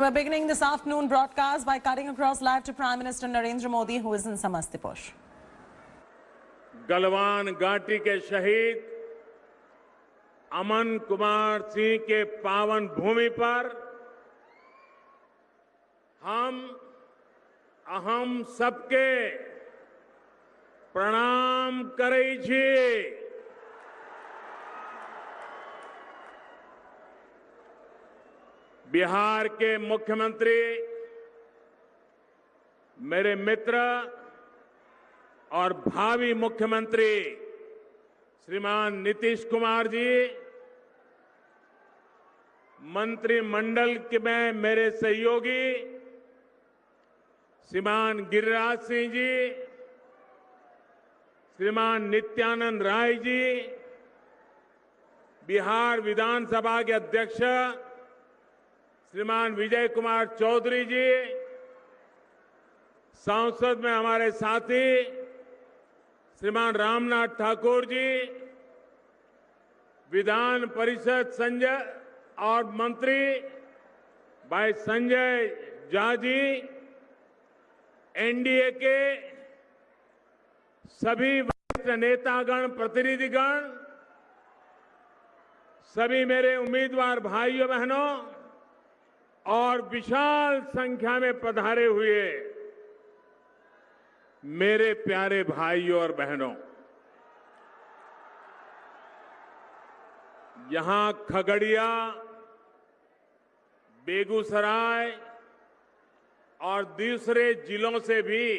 We're beginning this afternoon broadcast by cutting across live to Prime Minister Narendra Modi, who is in Samastipur. Galwan घाटी के शहीद अमन कुमार सिंह के पावन भूमि पर हम सबके प्रणाम करै छी। बिहार के मुख्यमंत्री मेरे मित्र और भावी मुख्यमंत्री श्रीमान नीतीश कुमार जी, मंत्रिमंडल में मेरे सहयोगी श्रीमान गिरिराज सिंह जी, श्रीमान नित्यानंद राय जी, बिहार विधानसभा के अध्यक्ष श्रीमान विजय कुमार चौधरी जी, संसद में हमारे साथी श्रीमान रामनाथ ठाकुर जी, विधान परिषद संजय और मंत्री भाई संजय झा जी, एनडीए के सभी वरिष्ठ नेतागण, प्रतिनिधिगण, सभी मेरे उम्मीदवार भाइयों बहनों और विशाल संख्या में पधारे हुए मेरे प्यारे भाइयों और बहनों, यहां खगड़िया, बेगूसराय और दूसरे जिलों से भी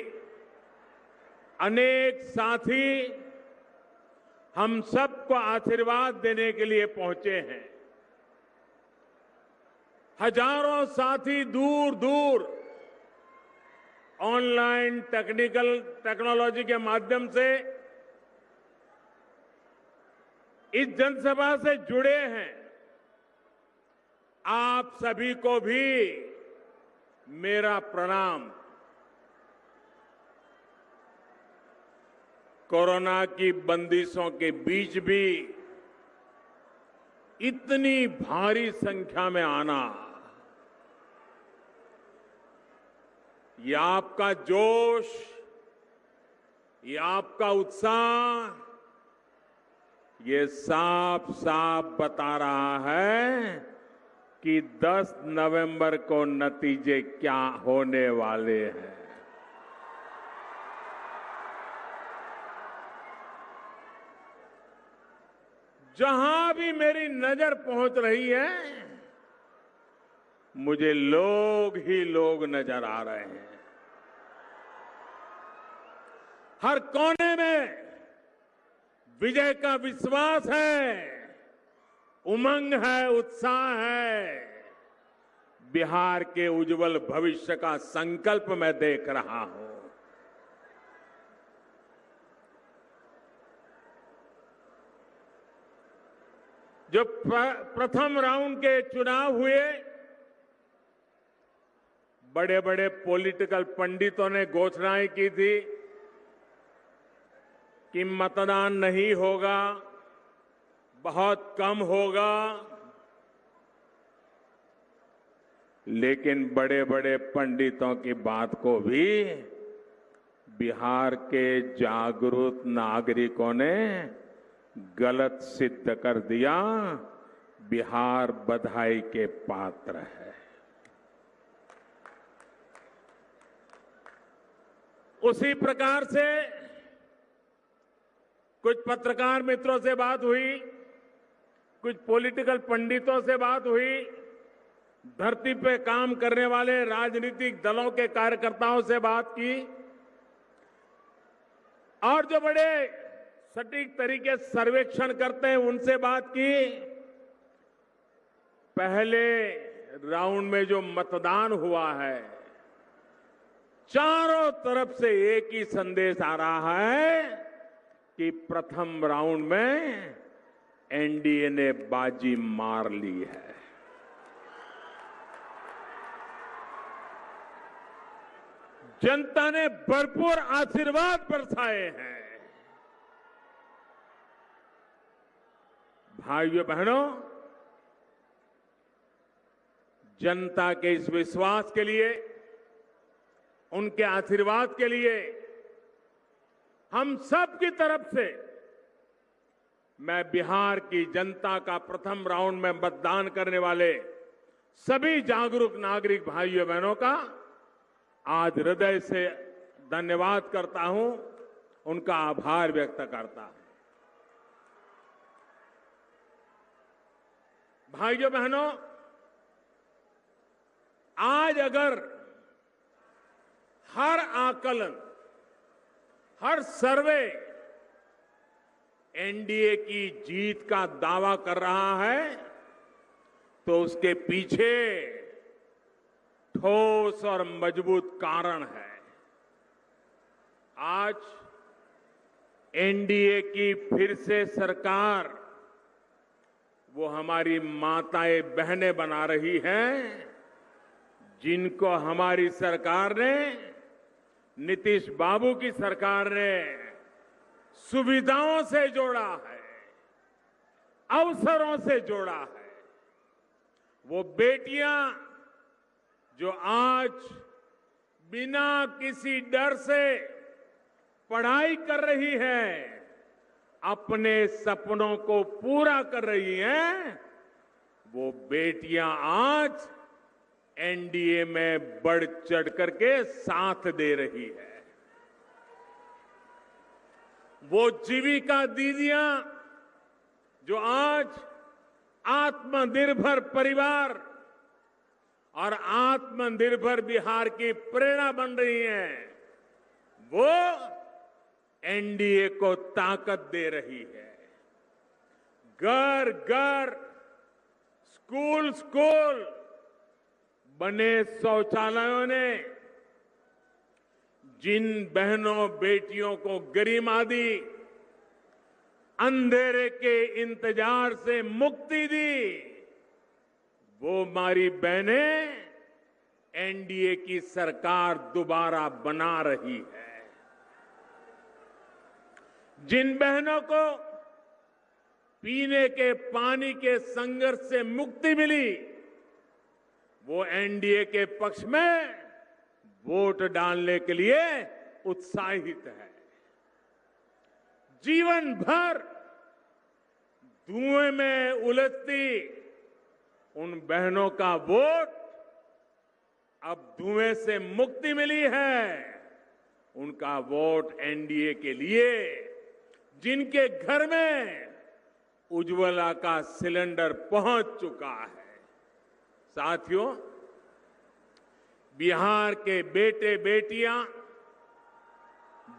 अनेक साथी हम सबको आशीर्वाद देने के लिए पहुंचे हैं। हजारों साथी दूर दूर ऑनलाइन टेक्नोलॉजी के माध्यम से इस जनसभा से जुड़े हैं। आप सभी को भी मेरा प्रणाम। कोरोना की बंदिशों के बीच भी इतनी भारी संख्या में आना, ये आपका जोश, ये आपका उत्साह, ये साफ साफ बता रहा है कि 10 नवंबर को नतीजे क्या होने वाले हैं। जहां भी मेरी नजर पहुंच रही है, मुझे लोग ही लोग नजर आ रहे हैं। हर कोने में विजय का विश्वास है, उमंग है, उत्साह है। बिहार के उज्जवल भविष्य का संकल्प मैं देख रहा हूं। जो प्रथम राउंड के चुनाव हुए, बड़े बड़े पॉलिटिकल पंडितों ने घोषणाएं की थी कि मतदान नहीं होगा, बहुत कम होगा, लेकिन बड़े बड़े पंडितों की बात को भी बिहार के जागरूक नागरिकों ने गलत सिद्ध कर दिया। बिहार बधाई के पात्र है। उसी प्रकार से कुछ पत्रकार मित्रों से बात हुई, कुछ पॉलिटिकल पंडितों से बात हुई, धरती पे काम करने वाले राजनीतिक दलों के कार्यकर्ताओं से बात की, और जो बड़े सटीक तरीके से सर्वेक्षण करते हैं उनसे बात की। पहले राउंड में जो मतदान हुआ है, चारों तरफ से एक ही संदेश आ रहा है कि प्रथम राउंड में एनडीए ने बाजी मार ली है। जनता ने भरपूर आशीर्वाद बरसाए हैं। भाइयों बहनों, जनता के इस विश्वास के लिए, उनके आशीर्वाद के लिए हम सब की तरफ से मैं बिहार की जनता का प्रथम राउंड में मतदान करने वाले सभी जागरूक नागरिक भाइयों बहनों का आज हृदय से धन्यवाद करता हूं, उनका आभार व्यक्त करता हूं। भाइयों बहनों, आज अगर हर आकलन, हर सर्वे एनडीए की जीत का दावा कर रहा है तो उसके पीछे ठोस और मजबूत कारण है। आज एनडीए की फिर से सरकार वो हमारी माताएं बहनें बना रही हैं जिनको हमारी सरकार ने, नीतीश बाबू की सरकार ने सुविधाओं से जोड़ा है, अवसरों से जोड़ा है। वो बेटियां जो आज बिना किसी डर से पढ़ाई कर रही हैं, अपने सपनों को पूरा कर रही हैं, वो बेटियां आज एनडीए में बढ़ चढ़ करके साथ दे रही है। वो जीविका दीदियां जो आज आत्मनिर्भर परिवार और आत्मनिर्भर बिहार की प्रेरणा बन रही हैं, वो एनडीए को ताकत दे रही है। घर घर, स्कूल स्कूल बने शौचालयों ने जिन बहनों बेटियों को गरिमा दी, अंधेरे के इंतजार से मुक्ति दी, वो हमारी बहनें एनडीए की सरकार दोबारा बना रही है। जिन बहनों को पीने के पानी के संघर्ष से मुक्ति मिली, वो एनडीए के पक्ष में वोट डालने के लिए उत्साहित है। जीवन भर धुएं में उलझती उन बहनों का वोट अब धुएं से मुक्ति मिली है, उनका वोट एनडीए के लिए। जिनके घर में उज्ज्वला का सिलेंडर पहुंच चुका है। साथियों, बिहार के बेटे बेटियां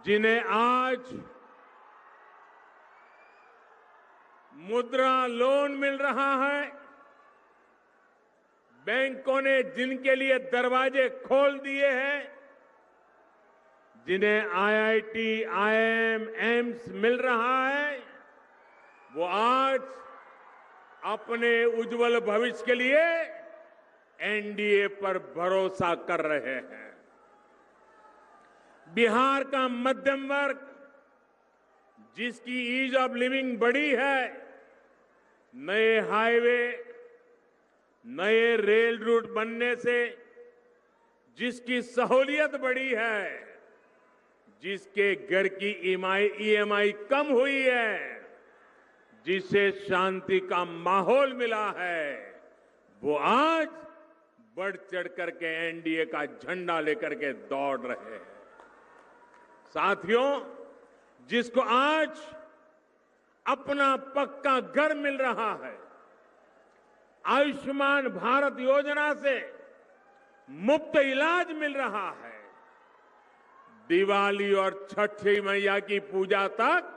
जिन्हें आज मुद्रा लोन मिल रहा है, बैंकों ने जिनके लिए दरवाजे खोल दिए हैं, जिन्हें आईआईटी, आईआईएम, एम्स मिल रहा है, वो आज अपने उज्जवल भविष्य के लिए एनडीए पर भरोसा कर रहे हैं। बिहार का मध्यम वर्ग जिसकी ईज ऑफ लिविंग बढ़ी है, नए हाईवे, नए रेल रूट बनने से जिसकी सहूलियत बढ़ी है, जिसके घर की ईएमआई कम हुई है, जिसे शांति का माहौल मिला है, वो आज बढ़ चढ़ करके एनडीए का झंडा लेकर के दौड़ रहे हैं। साथियों, जिसको आज अपना पक्का घर मिल रहा है, आयुष्मान भारत योजना से मुफ्त इलाज मिल रहा है, दिवाली और छठी मैया की पूजा तक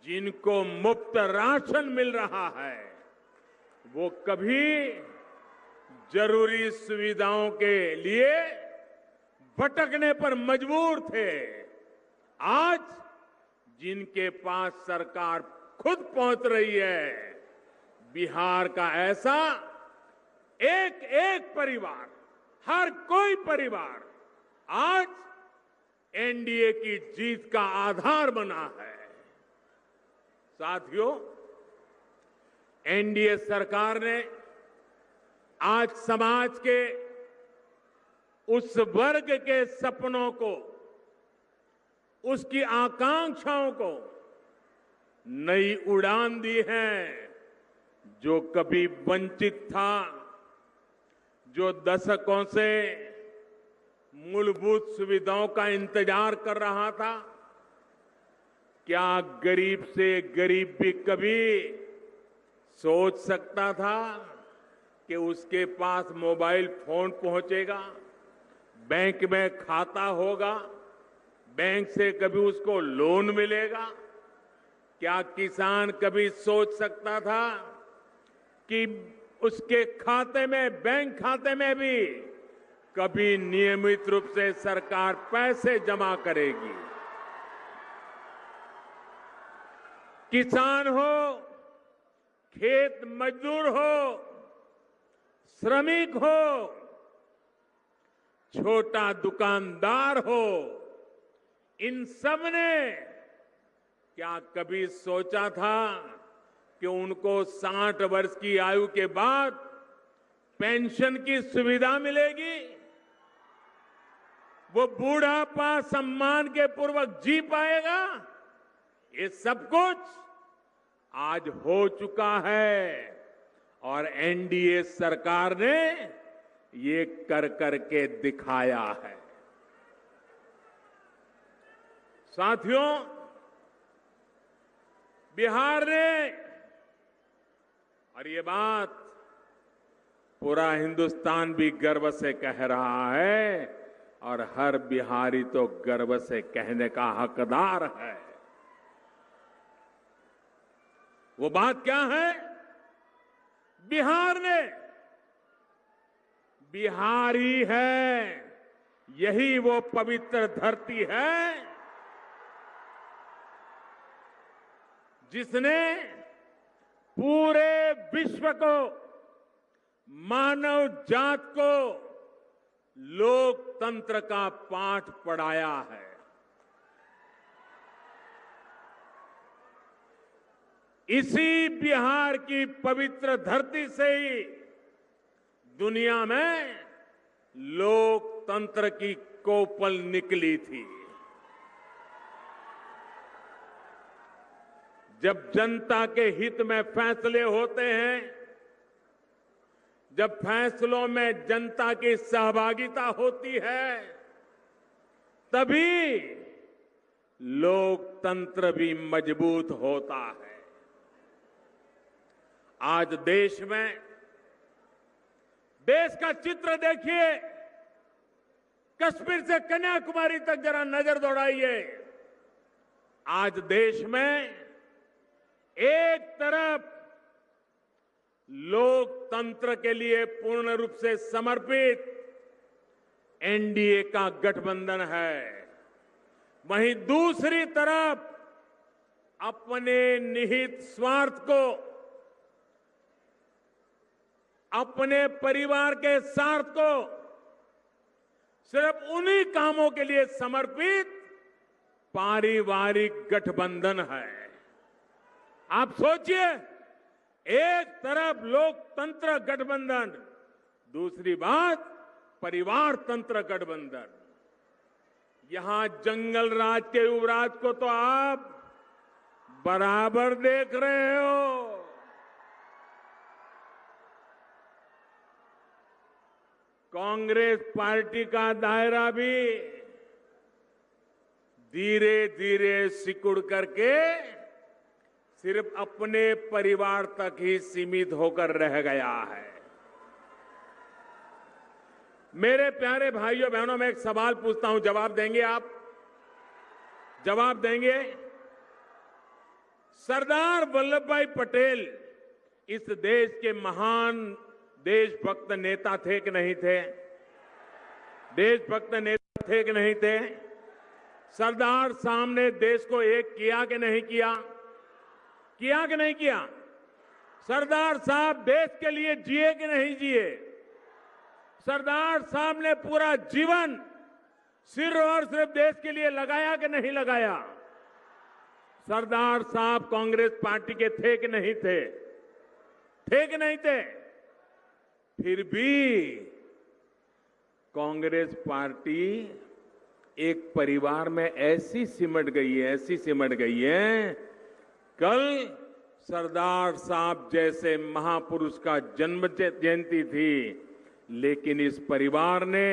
जिनको मुफ्त राशन मिल रहा है, वो कभी जरूरी सुविधाओं के लिए भटकने पर मजबूर थे। आज जिनके पास सरकार खुद पहुंच रही है, बिहार का ऐसा एक एक परिवार, हर कोई परिवार आज एनडीए की जीत का आधार बना है। साथियों, एनडीए सरकार ने आज समाज के उस वर्ग के सपनों को, उसकी आकांक्षाओं को नई उड़ान दी है। जो कभी वंचित था, जो दशकों से मूलभूत सुविधाओं का इंतजार कर रहा था, क्या गरीब से गरीब भी कभी सोच सकता था कि उसके पास मोबाइल फोन पहुंचेगा, बैंक में खाता होगा, बैंक से कभी उसको लोन मिलेगा? क्या किसान कभी सोच सकता था कि उसके खाते में, बैंक खाते में भी कभी नियमित रूप से सरकार पैसे जमा करेगी? किसान हो, खेत मजदूर हो, श्रमिक हो, छोटा दुकानदार हो, इन सब ने क्या कभी सोचा था कि उनको 60 वर्ष की आयु के बाद पेंशन की सुविधा मिलेगी? वो बूढ़ापा सम्मान के पूर्वक जी पाएगा? ये सब कुछ आज हो चुका है और एनडीए सरकार ने ये कर करके दिखाया है। साथियों, बिहार ने, और ये बात पूरा हिंदुस्तान भी गर्व से कह रहा है और हर बिहारी तो गर्व से कहने का हकदार है। वो बात क्या है? बिहार ने, बिहारी है, यही वो पवित्र धरती है जिसने पूरे विश्व को, मानव जात को लोकतंत्र का पाठ पढ़ाया है। इसी बिहार की पवित्र धरती से ही दुनिया में लोकतंत्र की कोपल निकली थी। जब जनता के हित में फैसले होते हैं, जब फैसलों में जनता की सहभागिता होती है, तभी लोकतंत्र भी मजबूत होता है। आज देश में, देश का चित्र देखिए, कश्मीर से कन्याकुमारी तक जरा नजर दौड़ाइए। आज देश में एक तरफ लोकतंत्र के लिए पूर्ण रूप से समर्पित एनडीए का गठबंधन है, वहीं दूसरी तरफ अपने निहित स्वार्थ को, अपने परिवार के स्वार्थ को सिर्फ उन्हीं कामों के लिए समर्पित पारिवारिक गठबंधन है। आप सोचिए, एक तरफ लोकतंत्र गठबंधन, दूसरी बात परिवार तंत्र गठबंधन। यहां जंगल राज के युवराज को तो आप बराबर देख रहे हो। कांग्रेस पार्टी का दायरा भी धीरे धीरे सिकुड़ करके सिर्फ अपने परिवार तक ही सीमित होकर रह गया है। मेरे प्यारे भाइयों बहनों, मैं एक सवाल पूछता हूं, जवाब देंगे आप? जवाब देंगे? सरदार वल्लभ भाई पटेल इस देश के महान देशभक्त नेता थे कि नहीं थे? देशभक्त नेता थे कि नहीं थे? सरदार साहब ने देश को एक किया कि नहीं किया? किया कि नहीं किया? सरदार साहब देश के लिए जिए कि नहीं जिए? सरदार साहब ने पूरा जीवन सिर्फ और सिर्फ देश के लिए लगाया कि नहीं लगाया? सरदार साहब कांग्रेस पार्टी के थे कि नहीं थे? थे कि नहीं थे? फिर भी कांग्रेस पार्टी एक परिवार में ऐसी सिमट गई है। कल सरदार साहब जैसे महापुरुष का जन्म जयंती थी, लेकिन इस परिवार ने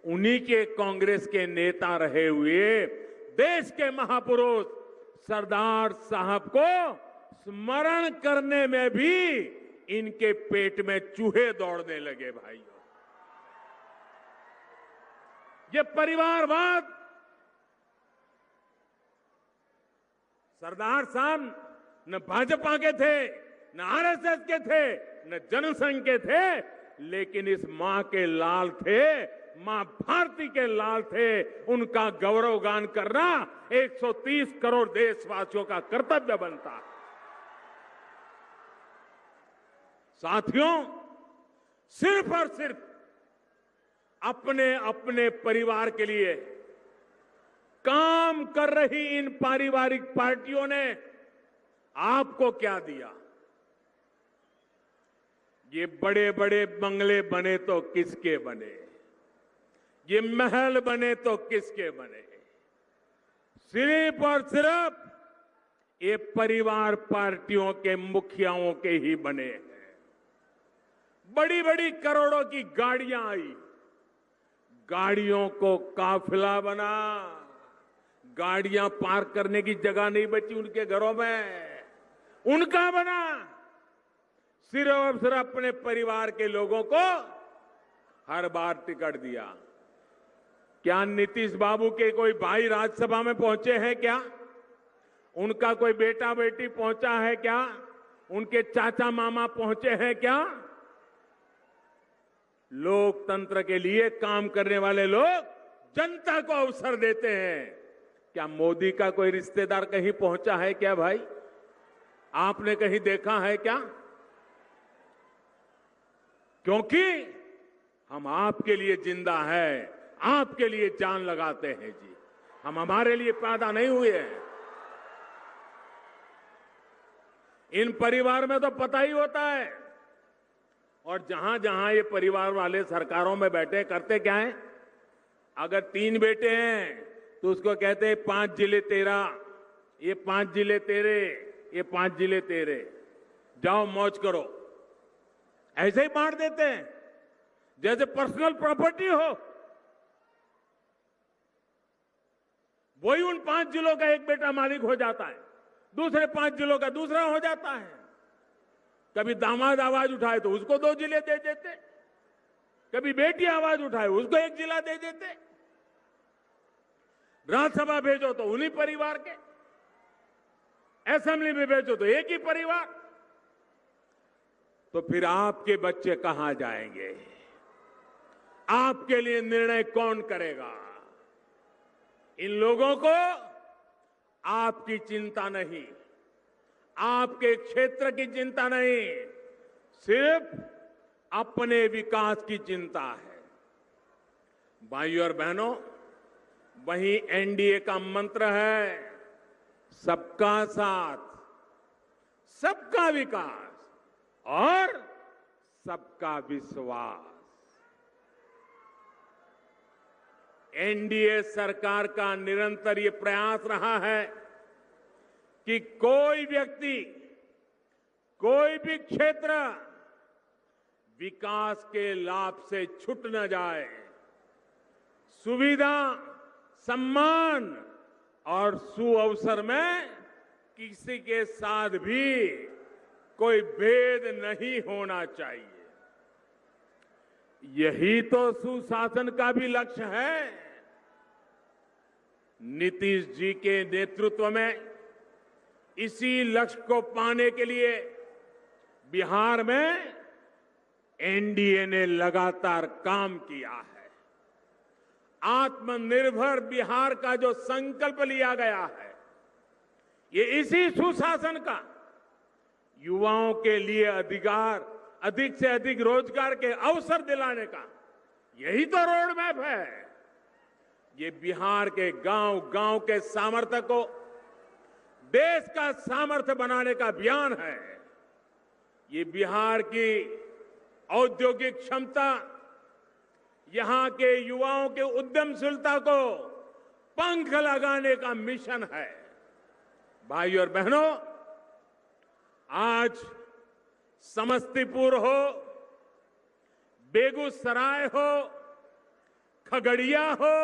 उन्हीं के कांग्रेस के नेता रहे हुए देश के महापुरुष सरदार साहब को स्मरण करने में भी इनके पेट में चूहे दौड़ने लगे। भाइयों, ये परिवारवाद, सरदार साहब न भाजपा के थे, न आरएसएस के थे, न जनसंघ के थे, लेकिन इस मां के लाल थे, मां भारती के लाल थे। उनका गौरवगान करना 130 करोड़ देशवासियों का कर्तव्य बनता है। साथियों, सिर्फ और सिर्फ अपने अपने परिवार के लिए काम कर रही इन पारिवारिक पार्टियों ने आपको क्या दिया? ये बड़े बड़े बंगले बने तो किसके बने? ये महल बने तो किसके बने? सिर्फ और सिर्फ ये परिवार पार्टियों के मुखियाओं के ही बने हैं। बड़ी बड़ी करोड़ों की गाड़ियां आई, गाड़ियों को काफिला बना, गाड़ियां पार्क करने की जगह नहीं बची उनके घरों में, उनका बना। सिर्फ और सिर्फ अपने परिवार के लोगों को हर बार टिकट दिया। क्या नीतीश बाबू के कोई भाई राज्यसभा में पहुंचे हैं क्या? उनका कोई बेटा बेटी पहुंचा है क्या? उनके चाचा मामा पहुंचे हैं क्या? लोकतंत्र के लिए काम करने वाले लोग जनता को अवसर देते हैं। क्या मोदी का कोई रिश्तेदार कहीं पहुंचा है क्या? भाई, आपने कहीं देखा है क्या? क्योंकि हम आपके लिए जिंदा है, आपके लिए जान लगाते हैं जी। हम हमारे लिए पैदा नहीं हुए हैं। इन परिवार में तो पता ही होता है। और जहां जहां ये परिवार वाले सरकारों में बैठे करते क्या है? अगर 3 बेटे हैं तो उसको कहते हैं 5 जिले तेरा, ये 5 जिले तेरे, ये 5 जिले तेरे, जाओ मौज करो। ऐसे ही बांट देते हैं जैसे पर्सनल प्रॉपर्टी हो। वही उन 5 जिलों का एक बेटा मालिक हो जाता है, दूसरे 5 जिलों का दूसरा हो जाता है। कभी दामाद आवाज उठाए तो उसको 2 जिले दे देते, कभी बेटी आवाज उठाए उसको 1 जिला दे देते। राज्यसभा भेजो तो उन्हीं परिवार के, असेंबली में भेजो तो एक ही परिवार। तो फिर आपके बच्चे कहां जाएंगे? आपके लिए निर्णय कौन करेगा? इन लोगों को आपकी चिंता नहीं, आपके क्षेत्र की चिंता नहीं, सिर्फ अपने विकास की चिंता है। भाइयों और बहनों, वहीं एनडीए का मंत्र है सबका साथ, सबका विकास और सबका विश्वास। एनडीए सरकार का निरंतर ये प्रयास रहा है कि कोई व्यक्ति, कोई भी क्षेत्र विकास के लाभ से छूट न जाए। सुविधा, सम्मान और सुअवसर में किसी के साथ भी कोई भेद नहीं होना चाहिए। यही तो सुशासन का भी लक्ष्य है। नीतीश जी के नेतृत्व में इसी लक्ष्य को पाने के लिए बिहार में एनडीए ने लगातार काम किया है। आत्मनिर्भर बिहार का जो संकल्प लिया गया है, ये इसी सुशासन का युवाओं के लिए अधिक से अधिक रोजगार के अवसर दिलाने का यही तो रोड मैप है। ये बिहार के गांव गांव के सामर्थ्य को देश का सामर्थ्य बनाने का अभियान है। ये बिहार की औद्योगिक क्षमता, यहां के युवाओं के उद्यमशीलता को पंख लगाने का मिशन है। भाइयों और बहनों, आज समस्तीपुर हो, बेगूसराय हो, खगड़िया हो,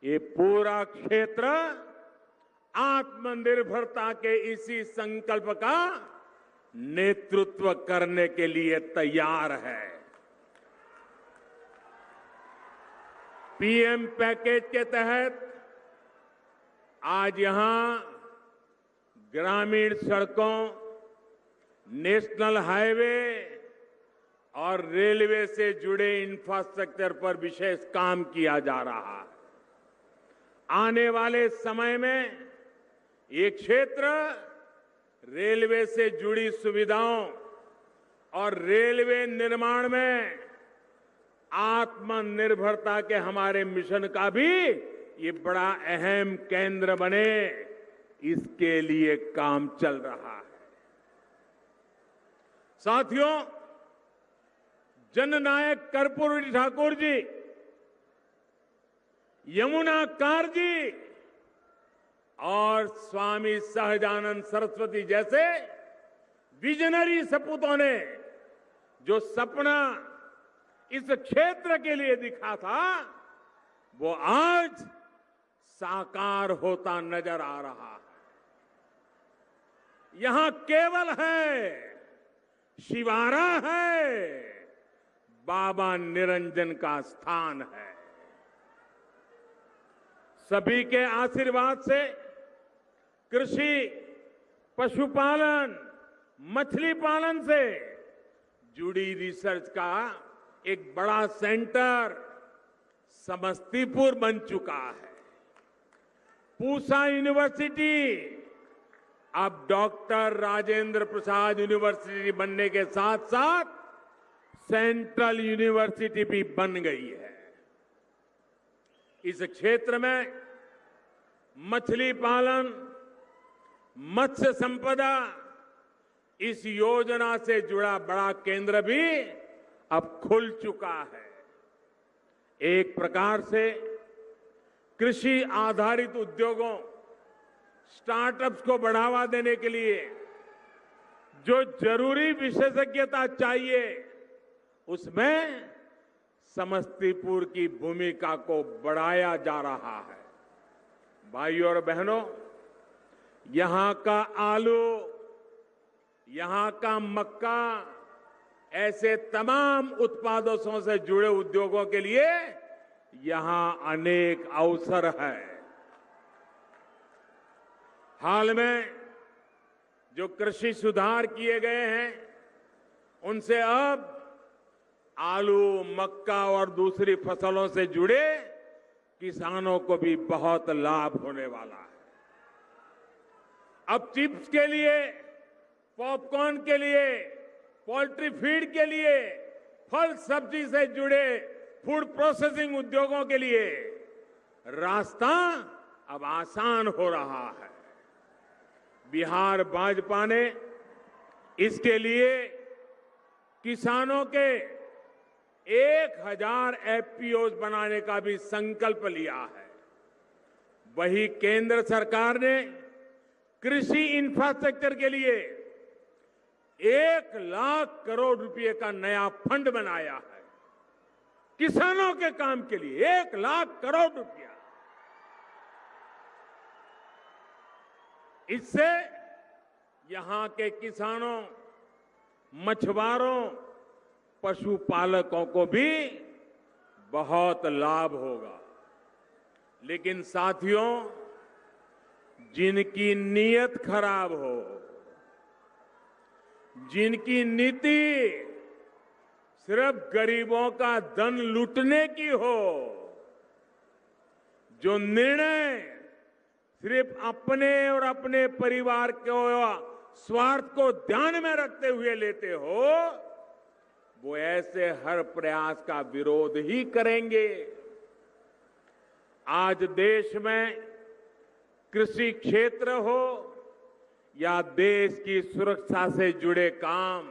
ये पूरा क्षेत्र आत्मनिर्भरता के इसी संकल्प का नेतृत्व करने के लिए तैयार है। पीएम पैकेज के तहत आज यहां ग्रामीण सड़कों, नेशनल हाईवे और रेलवे से जुड़े इंफ्रास्ट्रक्चर पर विशेष काम किया जा रहा है। आने वाले समय में ये क्षेत्र रेलवे से जुड़ी सुविधाओं और रेलवे निर्माण में आत्मनिर्भरता के हमारे मिशन का भी ये बड़ा अहम केंद्र बने, इसके लिए काम चल रहा है। साथियों, जननायक कर्पूरी ठाकुर जी, यमुना कार जी और स्वामी सहजानंद सरस्वती जैसे विजनरी सपूतों ने जो सपना इस क्षेत्र के लिए दिखा था, वो आज साकार होता नजर आ रहा है। यहां केवल है, शिवारा है, बाबा निरंजन का स्थान है। सभी के आशीर्वाद से कृषि, पशुपालन, मछली पालन से जुड़ी रिसर्च का एक बड़ा सेंटर समस्तीपुर बन चुका है। पूसा यूनिवर्सिटी अब डॉक्टर राजेंद्र प्रसाद यूनिवर्सिटी बनने के साथ साथ सेंट्रल यूनिवर्सिटी भी बन गई है। इस क्षेत्र में मछली पालन, मत्स्य संपदा, इस योजना से जुड़ा बड़ा केंद्र भी अब खुल चुका है। एक प्रकार से कृषि आधारित उद्योगों, स्टार्टअप्स को बढ़ावा देने के लिए जो जरूरी विशेषज्ञता चाहिए, उसमें समस्तीपुर की भूमिका को बढ़ाया जा रहा है। भाइयों और बहनों, यहां का आलू, यहां का मक्का, ऐसे तमाम उत्पादों से जुड़े उद्योगों के लिए यहां अनेक अवसर है। हाल में जो कृषि सुधार किए गए हैं, उनसे अब आलू, मक्का और दूसरी फसलों से जुड़े किसानों को भी बहुत लाभ होने वाला है। अब चिप्स के लिए, पॉपकॉर्न के लिए, पोल्ट्री फीड के लिए, फल सब्जी से जुड़े फूड प्रोसेसिंग उद्योगों के लिए रास्ता अब आसान हो रहा है। बिहार भाजपा ने इसके लिए किसानों के 1000 एफपीओज बनाने का भी संकल्प लिया है। वही केंद्र सरकार ने कृषि इंफ्रास्ट्रक्चर के लिए 1 लाख करोड़ रुपए का नया फंड बनाया है। किसानों के काम के लिए 1 लाख करोड़ रुपया। इससे यहां के किसानों, मछुआरों, पशुपालकों को भी बहुत लाभ होगा। लेकिन साथियों, जिनकी नीयत खराब हो, जिनकी नीति सिर्फ गरीबों का धन लूटने की हो, जो निर्णय सिर्फ अपने और अपने परिवार के स्वार्थ को ध्यान में रखते हुए लेते हो, वो ऐसे हर प्रयास का विरोध ही करेंगे। आज देश में कृषि क्षेत्र हो या देश की सुरक्षा से जुड़े काम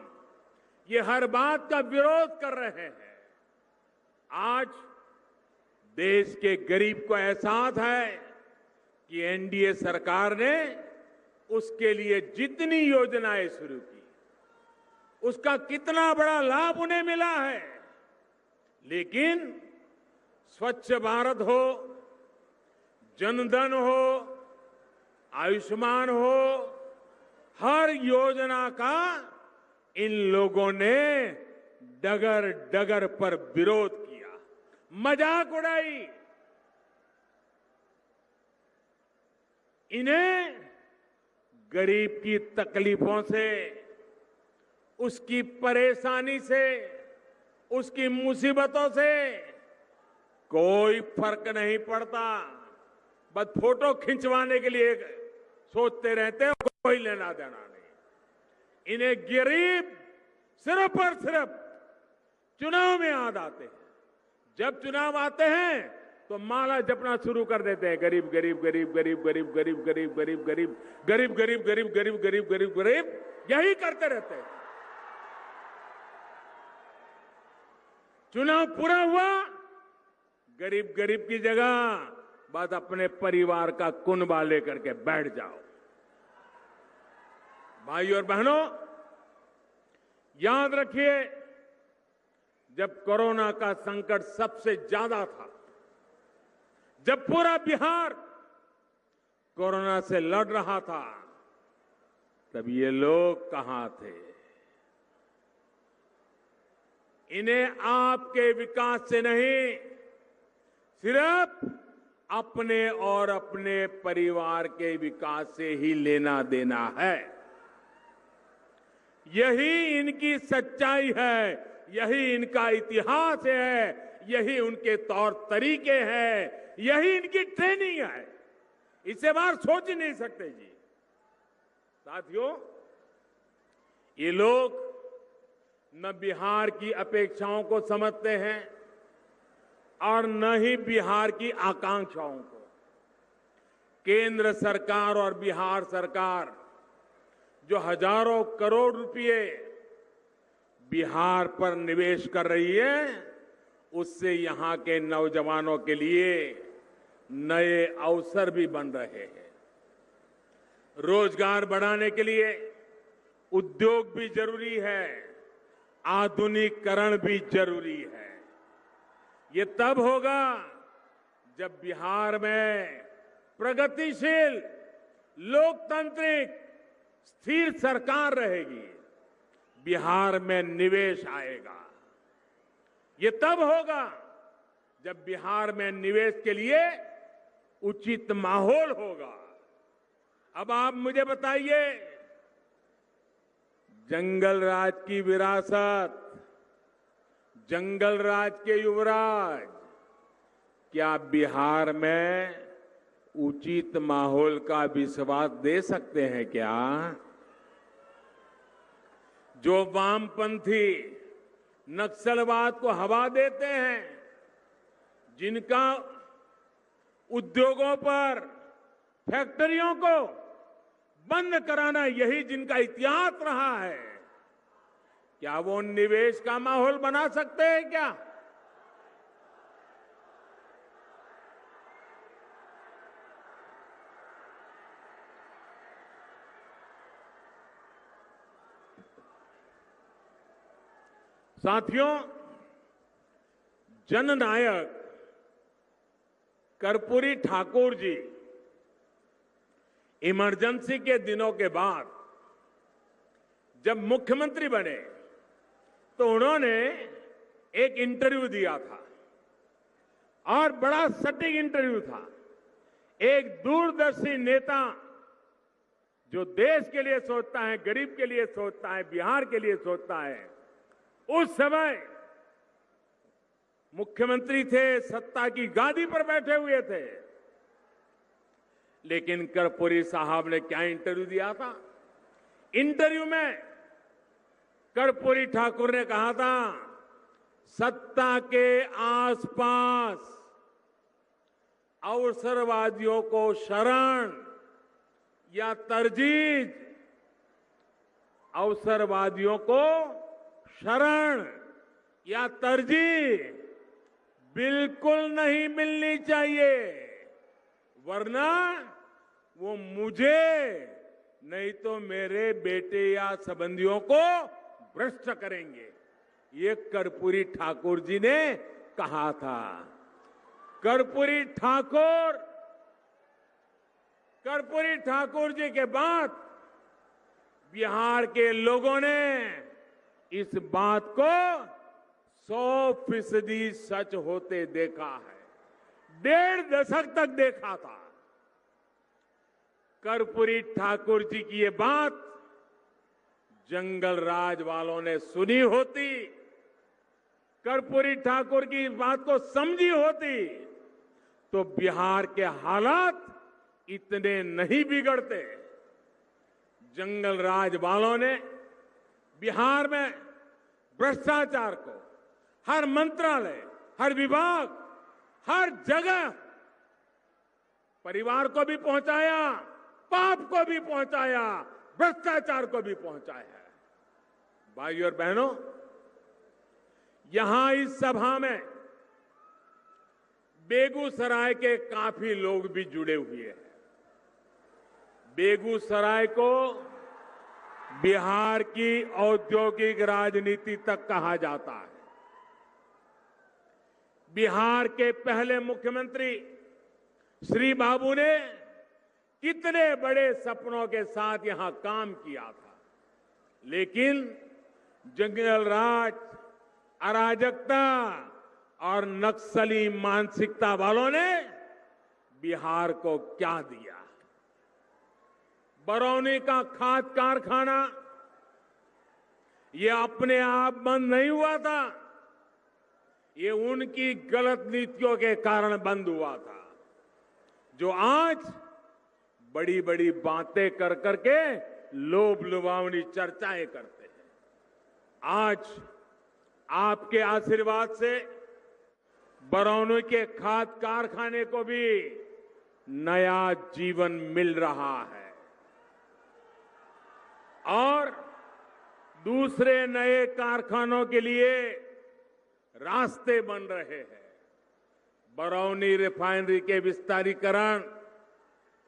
ये हर बात का विरोध कर रहे हैं। आज देश के गरीब को एहसास है कि एनडीए सरकार ने उसके लिए जितनी योजनाएं शुरू की, उसका कितना बड़ा लाभ उन्हें मिला है। लेकिन स्वच्छ भारत हो, जनधन हो, आयुष्मान हो, हर योजना का इन लोगों ने डगर डगर पर विरोध किया, मजाक उड़ाई। इन्हें गरीब की तकलीफों से, उसकी परेशानी से, उसकी मुसीबतों से कोई फर्क नहीं पड़ता। बस फोटो खिंचवाने के लिए सोचते रहते हैं, कोई लेना देना नहीं। इन्हें गरीब सिर्फ और सिर्फ चुनाव में याद आते हैं। जब चुनाव आते हैं तो माला जपना शुरू कर देते हैं, गरीब गरीब गरीब गरीब गरीब गरीब गरीब गरीब गरीब गरीब गरीब गरीब गरीब गरीब गरीब गरीब, यही करते रहते हैं। चुनाव पूरा हुआ, गरीब गरीब की जगह बस अपने परिवार का कुनबा लेकर के बैठ जाओ। भाइयों और बहनों, याद रखिए, जब कोरोना का संकट सबसे ज्यादा था, जब पूरा बिहार कोरोना से लड़ रहा था, तब ये लोग कहां थे? इन्हें आपके विकास से नहीं, सिर्फ अपने और अपने परिवार के विकास से ही लेना देना है। यही इनकी सच्चाई है, यही इनका इतिहास है, यही उनके तौर तरीके हैं, यही इनकी ट्रेनिंग है। इससे बाहर सोच ही नहीं सकते जी। साथियों, ये लोग न बिहार की अपेक्षाओं को समझते हैं और न ही बिहार की आकांक्षाओं को। केंद्र सरकार और बिहार सरकार जो हजारों करोड़ रुपए बिहार पर निवेश कर रही है, उससे यहां के नौजवानों के लिए नए अवसर भी बन रहे हैं। रोजगार बढ़ाने के लिए उद्योग भी जरूरी है, आधुनिकीकरण भी जरूरी है। ये तब होगा जब बिहार में प्रगतिशील, लोकतांत्रिक, स्थिर सरकार रहेगी, बिहार में निवेश आएगा। ये तब होगा जब बिहार में निवेश के लिए उचित माहौल होगा। अब आप मुझे बताइए, जंगल राज की विरासत, जंगल राज के युवराज, क्या बिहार में उचित माहौल का विश्वास दे सकते हैं क्या? जो वामपंथी नक्सलवाद को हवा देते हैं, जिनका उद्योगों पर, फैक्ट्रियों को बंद कराना यही जिनका इतिहास रहा है, क्या वो निवेश का माहौल बना सकते हैं क्या? साथियों, जननायक कर्पूरी ठाकुर जी इमरजेंसी के दिनों के बाद जब मुख्यमंत्री बने तो उन्होंने एक इंटरव्यू दिया था, और बड़ा सटीक इंटरव्यू था। एक दूरदर्शी नेता जो देश के लिए सोचता है, गरीब के लिए सोचता है, बिहार के लिए सोचता है, उस समय मुख्यमंत्री थे, सत्ता की गादी पर बैठे हुए थे, लेकिन कर्पूरी साहब ने क्या इंटरव्यू दिया था? इंटरव्यू में कर्पूरी ठाकुर ने कहा था, सत्ता के आसपास अवसरवादियों को शरण या तरजीह, अवसरवादियों को शरण या तरजीह बिल्कुल नहीं मिलनी चाहिए, वरना वो मुझे नहीं तो मेरे बेटे या संबंधियों को भ्रष्ट करेंगे। ये कर्पूरी ठाकुर जी ने कहा था। कर्पूरी ठाकुर जी के बाद बिहार के लोगों ने इस बात को 100% सच होते देखा है। 1.5 दशक तक देखा था। कर्पूरी ठाकुर जी की ये बात जंगल राज वालों ने सुनी होती, कर्पूरी ठाकुर की इस बात को समझी होती, तो बिहार के हालात इतने नहीं बिगड़ते। जंगल राज वालों ने बिहार में भ्रष्टाचार को हर मंत्रालय, हर विभाग, हर जगह परिवार को भी पहुंचाया, पाप को भी पहुंचाया, भ्रष्टाचार को भी पहुंचाया। भाइयों और बहनों, यहां इस सभा में बेगूसराय के काफी लोग भी जुड़े हुए हैं। बेगूसराय को बिहार की औद्योगिक राजनीति तक कहा जाता है। बिहार के पहले मुख्यमंत्री श्री बाबू ने कितने बड़े सपनों के साथ यहां काम किया था, लेकिन जंगल राज, अराजकता और नक्सली मानसिकता वालों ने बिहार को क्या दिया। बरौनी का खाद कारखाना ये अपने आप बंद नहीं हुआ था, ये उनकी गलत नीतियों के कारण बंद हुआ था, जो आज बड़ी बड़ी बातें कर करके लोभ लुभावनी चर्चाएं करते हैं। आज आपके आशीर्वाद से बरौनी के खाद कारखाने को भी नया जीवन मिल रहा है और दूसरे नए कारखानों के लिए रास्ते बन रहे हैं। बरौनी रिफाइनरी के विस्तारीकरण,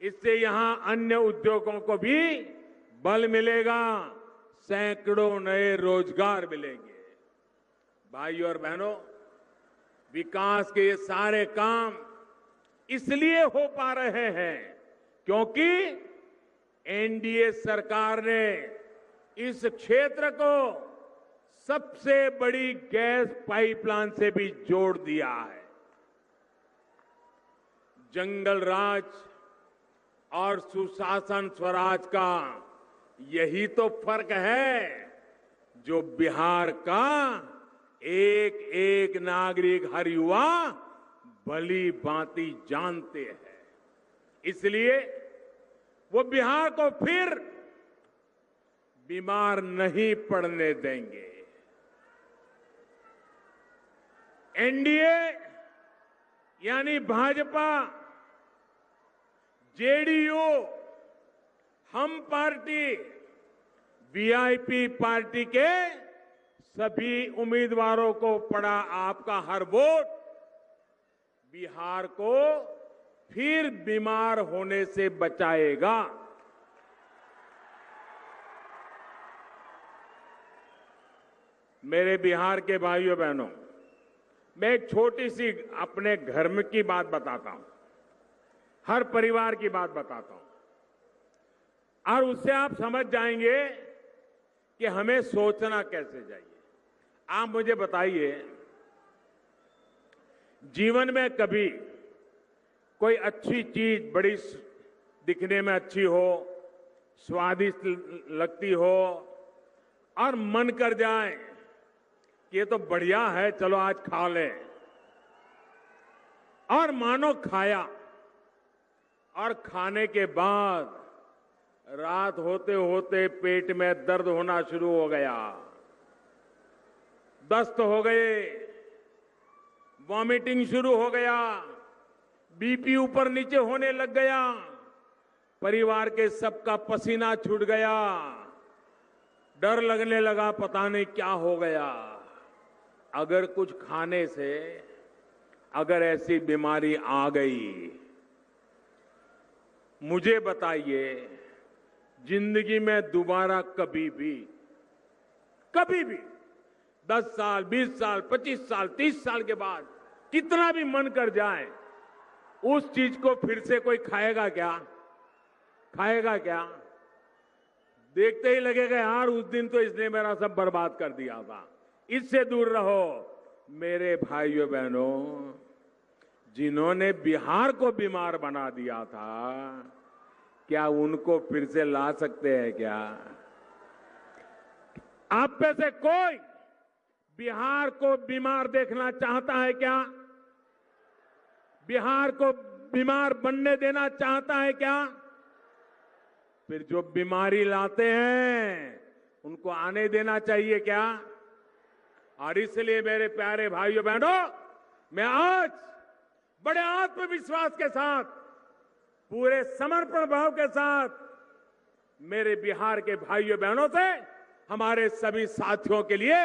इससे यहां अन्य उद्योगों को भी बल मिलेगा, सैकड़ों नए रोजगार मिलेंगे। भाइयों और बहनों, विकास के ये सारे काम इसलिए हो पा रहे हैं क्योंकि एनडीए सरकार ने इस क्षेत्र को सबसे बड़ी गैस पाइपलाइन से भी जोड़ दिया है। जंगल राज और सुशासन स्वराज का यही तो फर्क है जो बिहार का एक एक नागरिक, हर युवा भली भांति जानते हैं। इसलिए वो बिहार को फिर बीमार नहीं पड़ने देंगे। एनडीए यानी भाजपा, जेडीयू, हम पार्टी, वीआईपी पार्टी के सभी उम्मीदवारों को पड़ा आपका हर वोट बिहार को फिर बीमार होने से बचाएगा। मेरे बिहार के भाइयों बहनों, मैं एक छोटी सी अपने घर में की बात बताता हूं, हर परिवार की बात बताता हूं और उससे आप समझ जाएंगे कि हमें सोचना कैसे चाहिए। आप मुझे बताइए, जीवन में कभी कोई अच्छी चीज बड़ी दिखने में अच्छी हो, स्वादिष्ट लगती हो और मन कर जाए कि ये तो बढ़िया है, चलो आज खा लें, और मानो खाया और खाने के बाद रात होते होते पेट में दर्द होना शुरू हो गया, दस्त हो गए, वॉमिटिंग शुरू हो गया, बीपी ऊपर नीचे होने लग गया, परिवार के सबका पसीना छूट गया, डर लगने लगा पता नहीं क्या हो गया। अगर कुछ खाने से अगर ऐसी बीमारी आ गई, मुझे बताइए, जिंदगी में दोबारा कभी भी 10 साल, 20 साल, 25 साल, 30 साल के बाद कितना भी मन कर जाए, उस चीज को फिर से कोई खाएगा क्या? खाएगा क्या? देखते ही लगेगा यार उस दिन तो इसने मेरा सब बर्बाद कर दिया था। इससे दूर रहो। मेरे भाइयों बहनों, जिन्होंने बिहार को बीमार बना दिया था, क्या उनको फिर से ला सकते हैं क्या? आप में से कोई बिहार को बीमार देखना चाहता है क्या? बिहार को बीमार बनने देना चाहता है क्या? फिर जो बीमारी लाते हैं उनको आने देना चाहिए क्या? और इसलिए मेरे प्यारे भाइयों बहनों, मैं आज बड़े आत्मविश्वास के साथ, पूरे समर्पण भाव के साथ मेरे बिहार के भाइयों बहनों से, हमारे सभी साथियों के लिए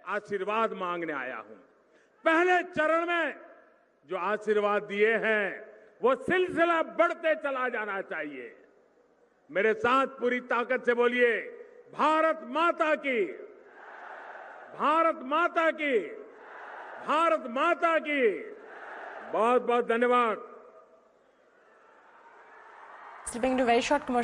आशीर्वाद मांगने आया हूं। पहले चरण में जो आशीर्वाद दिए हैं वो सिलसिला बढ़ते चला जाना चाहिए। मेरे साथ पूरी ताकत से बोलिए, भारत माता की, भारत माता की, भारत माता की। बहुत बहुत धन्यवाद। Slipping into a very short commercial